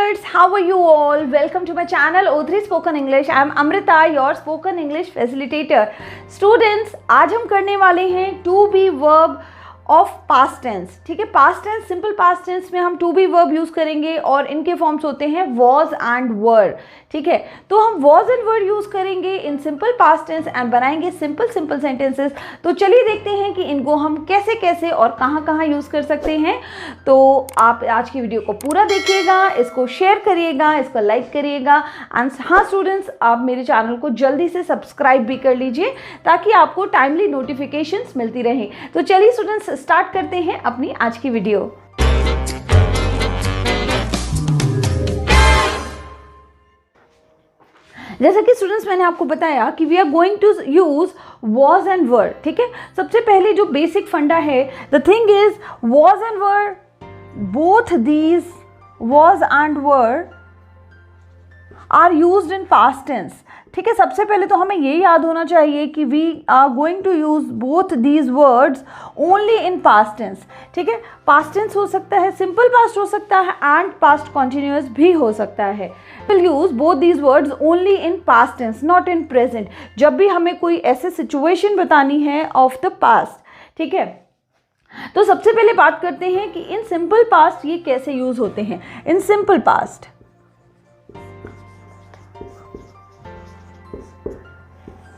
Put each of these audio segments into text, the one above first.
viewers, how are you all? Welcome to my channel O3 Spoken English. I am Amrita, your spoken English facilitator. Students, आज हम करने वाले हैं to be verb of past tense. ठीक है, past tense, simple past tense में हम to be verb use करेंगे और इनके फॉर्म्स होते हैं वॉज एंड वर. ठीक है, तो हम वॉज एंड वर यूज करेंगे in simple past tense and बनाएंगे सिंपल सेंटेंसेस. तो चलिए देखते हैं कि इनको हम कैसे कैसे और कहाँ कहाँ यूज कर सकते हैं. तो आप आज की वीडियो को पूरा देखिएगा, इसको शेयर करिएगा, इसको लाइक करिएगा एंड हाँ स्टूडेंट्स, आप मेरे चैनल को जल्दी से सब्सक्राइब भी कर लीजिए ताकि आपको टाइमली नोटिफिकेशंस मिलती रहें. तो चलिए स्टूडेंट्स, स्टार्ट करते हैं अपनी आज की वीडियो. जैसा कि स्टूडेंट्स मैंने आपको बताया कि we are going to use was and were. ठीक है, सबसे पहले जो बेसिक फंडा है, the thing is was and were, both these was and were are used in past tense. ठीक है, सबसे पहले तो हमें ये याद होना चाहिए कि we are going to use both these words only in past tense. ठीक है, पास्ट टेंस हो सकता है, सिंपल पास्ट हो सकता है एंड पास्ट कॉन्टिन्यूअस भी हो सकता है. Will use both these words only in past tense, not in present, जब भी हमें कोई ऐसे सिचुएशन बतानी है ऑफ द पास्ट. ठीक है, तो सबसे पहले बात करते हैं कि इन सिंपल पास्ट ये कैसे यूज होते हैं. In simple past,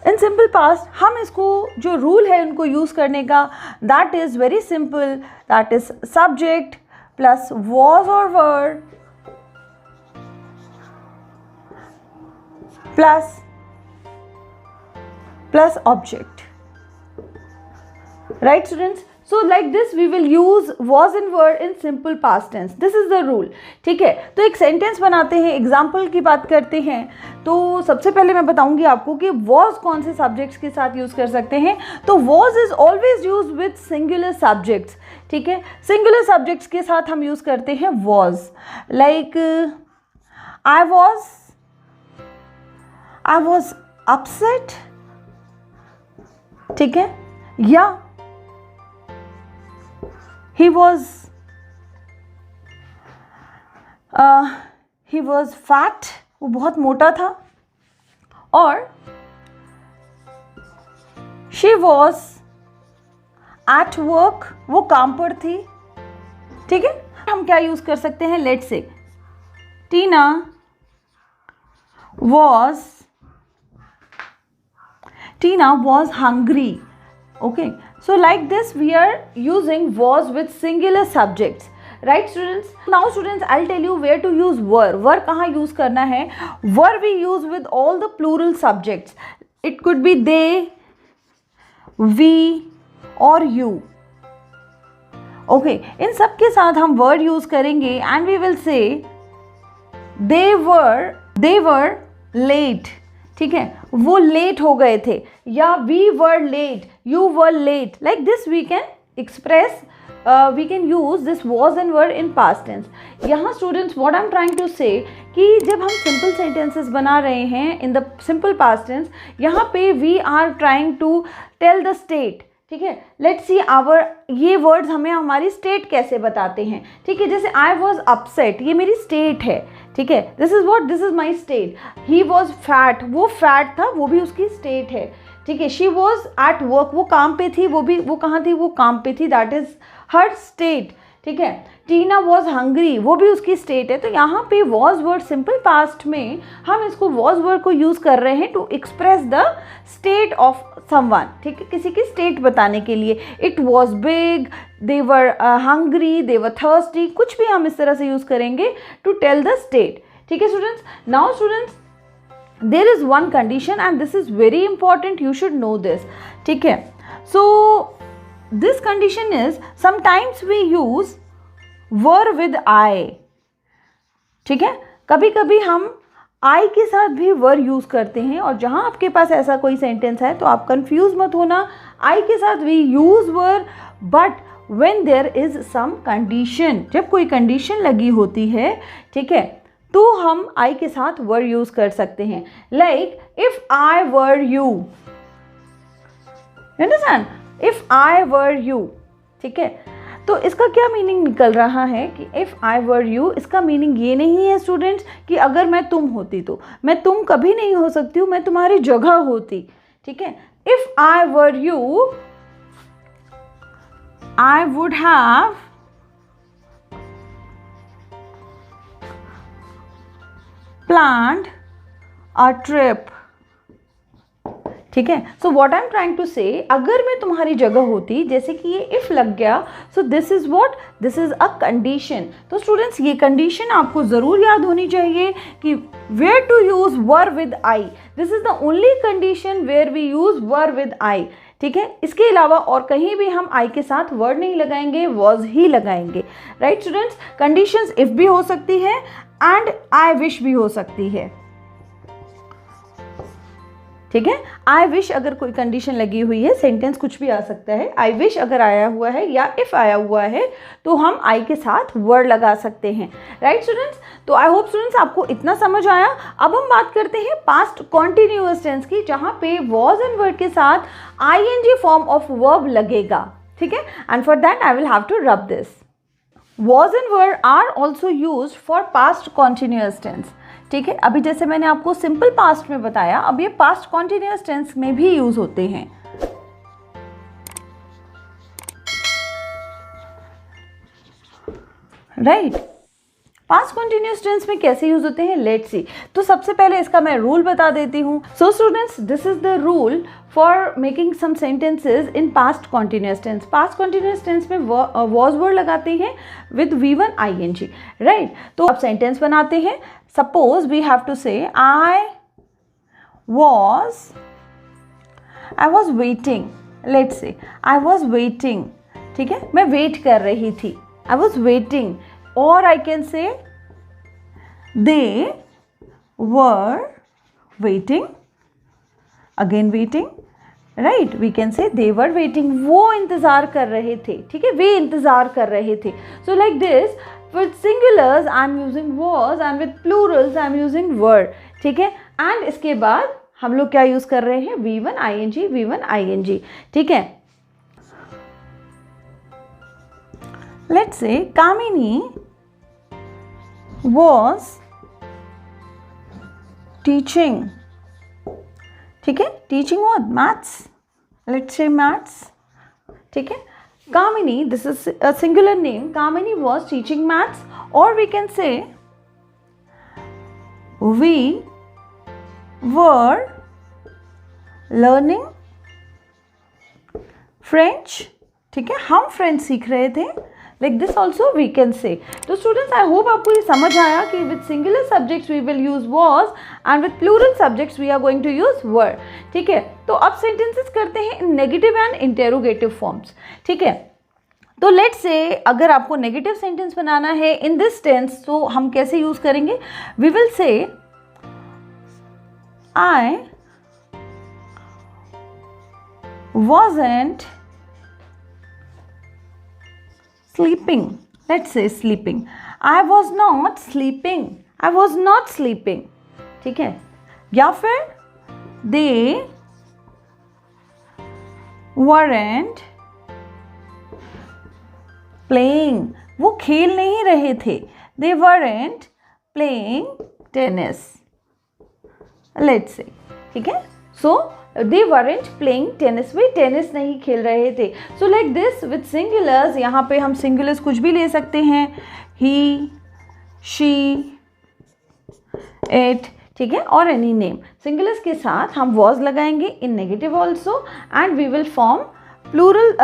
in simple past हम इसको जो रूल है उनको यूज करने का, that is very simple, that is subject plus was और were plus object. Right students, so like this we will use was and were in simple past tense. This is the rule. ठीक है, तो एक sentence बनाते हैं, example की बात करते हैं. तो सबसे पहले मैं बताऊंगी आपको कि was कौन से सब्जेक्ट्स के साथ यूज कर सकते हैं. तो was is always used with singular subjects. ठीक है, सिंगुलर सब्जेक्ट्स के साथ हम यूज करते हैं was. Like I was upset. ठीक है, या he was fat, वो बहुत मोटा था. और she was at work, वो काम पर थी. ठीक है, हम क्या यूज कर सकते हैं, let's say Tina was hungry. Okay, so like this we are using was with singular subjects. Right students, now students I'll tell you where to use were कहाँ use करना है. Were we use with all the plural subjects. It could be they, we or you. Okay, इन सब के साथ हम were use करेंगे and we will say they were late. ठीक है, वो लेट हो गए थे, या we were late, you were late. Like this we can express, we can use this was and were in past tense. यहाँ students what I am trying to say कि जब हम सिंपल सेंटेंसेस बना रहे हैं in the simple past tense, यहाँ पे we are trying to tell the state. ठीक है, लेट्स सी आवर, ये वर्ड्स हमें हमारी स्टेट कैसे बताते हैं. ठीक है, जैसे आई वॉज अपसेट, ये मेरी स्टेट है. ठीक है, this is my state. He was fat, वो फैट था, वो भी उसकी स्टेट है. ठीक है, शी वॉज एट वर्क, वो काम पे थी, वो कहाँ थी, वो काम पे थी, दैट इज हर स्टेट. ठीक है, टीना वॉज हंग्री, वो भी उसकी स्टेट है. तो यहाँ पे वॉज वर्ड सिंपल पास्ट में हम इसको वॉज वर्ड को यूज कर रहे हैं to express the state of someone. ठीक है, किसी की स्टेट बताने के लिए. It was big, they were hungry, they were thirsty, कुछ भी हम इस तरह से यूज करेंगे टू टेल द स्टेट. ठीक है students, now students there is one condition and this is very important, you should know this. ठीक है, सो this condition is sometimes we use were with I. ठीक है, कभी कभी हम I के साथ भी were यूज करते हैं, और जहां आपके पास ऐसा कोई सेंटेंस है तो आप कंफ्यूज मत होना. I के साथ we use were, but when there is some condition, जब कोई कंडीशन लगी होती है, ठीक है, तो हम I के साथ were यूज कर सकते हैं. Like if I were you, you understand, if I were you. ठीक है, तो इसका क्या मीनिंग निकल रहा है कि इफ़ आई वर यू, इसका मीनिंग ये नहीं है स्टूडेंट्स कि अगर मैं तुम होती तो, मैं तुम कभी नहीं हो सकती हूँ, मैं तुम्हारी जगह होती, ठीक है। If I were you I would have planned a trip, ठीक है। So what I am trying to say, अगर मैं तुम्हारी जगह होती, जैसे कि ये इफ लग गया, so this is what, this is a condition. तो स्टूडेंट्स ये कंडीशन आपको ज़रूर याद होनी चाहिए कि where to use were with I, this is the only condition where we use were with I, ठीक है। इसके अलावा और कहीं भी हम आई के साथ वर्ड नहीं लगाएंगे, वॉज ही लगाएंगे, राइट स्टूडेंट्स। कंडीशंस इफ भी हो सकती है एंड आई विश भी हो सकती है, ठीक है। आई विश अगर कोई कंडीशन लगी हुई है, सेंटेंस कुछ भी आ सकता है। आई विश अगर आया हुआ है या इफ आया हुआ है तो हम आई के साथ वर्ड लगा सकते हैं, राइट स्टूडेंट्स। तो आई होप स्टूडेंट्स आपको इतना समझ आया। अब हम बात करते हैं पास्ट कॉन्टिन्यूअस टेंस की, जहां पे वॉज एंड वर्ड के साथ आईएनजी फॉर्म ऑफ वर्ब लगेगा, ठीक है। And for that I will have to rub this. Was and were are also used for past continuous tense, ठीक है। अभी जैसे मैंने आपको सिंपल पास्ट में बताया, अब ये पास्ट कॉन्टिन्यूअस टेंस में भी यूज होते हैं, राइट। पास्ट कॉन्टिन्यूअस टेंस में कैसे यूज होते हैं, लेट्स सी। तो सबसे पहले इसका मैं रूल बता देती हूँ। So students, this is the rule for making some sentences in past continuous tense. Past continuous tense में वॉज वर्ड लगाते हैं विद V1 ING, राइट। तो अब सेंटेंस बनाते हैं। सपोज वी हैव टू से I was waiting, let's say I was waiting, ठीक है, मैं वेट कर रही थी, I was waiting. Or I can say they were waiting, again waiting, right, we can say they were waiting, वो इंतज़ार कर रहे थे, ठीक है, वे इंतज़ार कर रहे थे। So like this, with singulars I am using was and with plurals I am using were, ठीक है। and इसके बाद हम लोग क्या यूज़ कर रहे हैं, V1 ING, ठीक है। Let's say Kamini was teaching, ठीक है, teaching what, maths, let's say maths, ठीक है। Kamini, this is a singular name, Kamini was teaching maths, or we can say we were learning French, ठीक है, हम French सीख रहे थे, like this also we can say. तो students I hope आपको ये समझ आया कि with singular subjects we will use was and with plural subjects we are going to use were, ठीक है। तो अब सेंटेंसेस करते हैं in negative and interrogative forms, ठीक है। तो लेट्स से अगर आपको नेगेटिव सेंटेंस बनाना है इन दिस टेंस, तो हम कैसे यूज करेंगे, वी विल से आई wasn't sleeping, let's say sleeping, I was not sleeping, I was not sleeping, ठीक है। या फिर they weren't playing, वो खेल नहीं रहे थे, they weren't playing tennis, let's say, ठीक है। so they weren't playing tennis, way tennis नहीं खेल रहे थे। so like this with singulars, यहाँ पे हम singulars कुछ भी ले सकते हैं, he, she, it, ठीक है, और एनी नेम। सिंगुलर्स के साथ हम was लगाएंगे in negative also, and we will form plural,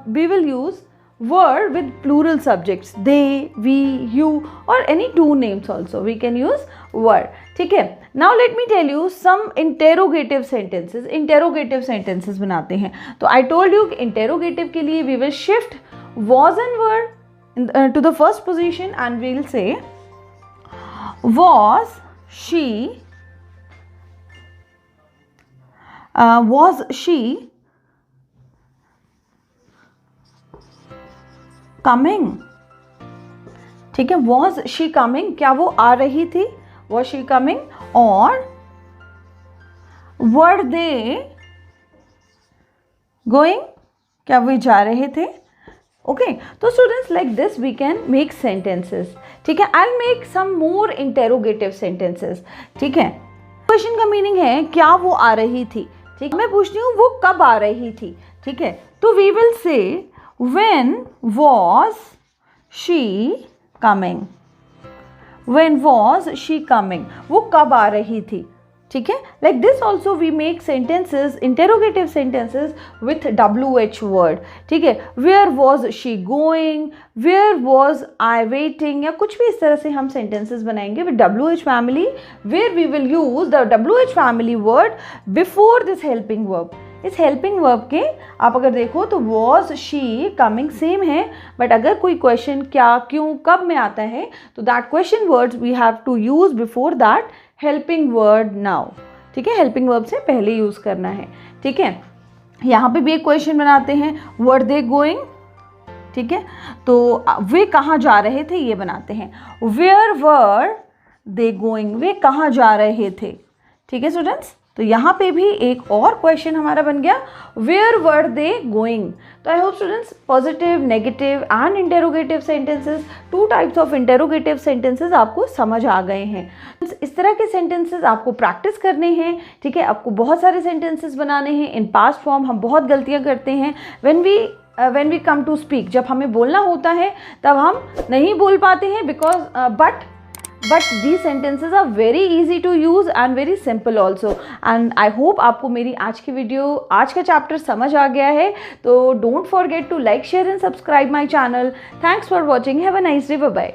we will use word with plural subjects, they, we, you, or any two names also we can use were, ठीक है। Now let me tell you some interrogative sentences, interrogative sentences बनाते हैं। तो I told you कि interrogative के लिए we will shift was and were to the first position and we will say was she coming, ठीक है, was she coming, क्या वो आ रही थी, वॉज शी कमिंग, और वर दे गोइंग, क्या वे जा रहे थे, ओके, तो students like this we can make sentences, ठीक है। I make some more interrogative sentences, ठीक है। क्वेश्चन का मीनिंग है क्या वो आ रही थी, ठीक है। मैं पूछती हूँ वो कब आ रही थी, ठीक है। तो we will say when was she coming, when was she coming, वो कब आ रही थी, ठीक है। Like this also we make sentences, interrogative sentences with WH word, ठीक है। Where was she going, where was I waiting, या कुछ भी इस तरह से हम सेंटेंसेज बनाएंगे with WH family, where we will use the WH family word before this helping verb. इस हेल्पिंग वर्ब के आप अगर देखो तो वॉज, शी, कमिंग सेम है, बट अगर कोई क्वेश्चन क्या, क्यों, कब में आता है तो that question words we have to use before that helping word now, ठीक है। हेल्पिंग वर्ब से पहले यूज़ करना है, ठीक है। यहाँ पे भी एक क्वेश्चन बनाते हैं, वर दे गोइंग, ठीक है। तो वे कहाँ जा रहे थे ये बनाते हैं, वेयर वर दे गोइंग, वे कहाँ जा रहे थे, ठीक है स्टूडेंट्स। तो यहाँ पे भी एक और क्वेश्चन हमारा बन गया, वेयर वर दे गोइंग। तो I hope students positive, negative and interrogative sentences, 2 types of interrogative sentences आपको समझ आ गए हैं। इस तरह के सेंटेंसेस आपको प्रैक्टिस करने हैं, ठीक है। आपको बहुत सारे सेंटेंसेस बनाने हैं इन पास्ट फॉर्म। हम बहुत गलतियाँ करते हैं when we come to speak, जब हमें बोलना होता है तब हम नहीं बोल पाते हैं because but these sentences are very easy to use and very simple also, and I hope आपको मेरी आज की वीडियो, आज का चैप्टर समझ आ गया है। तो don't forget to like, share and subscribe my channel. Thanks for watching. Have a nice day. Bye bye.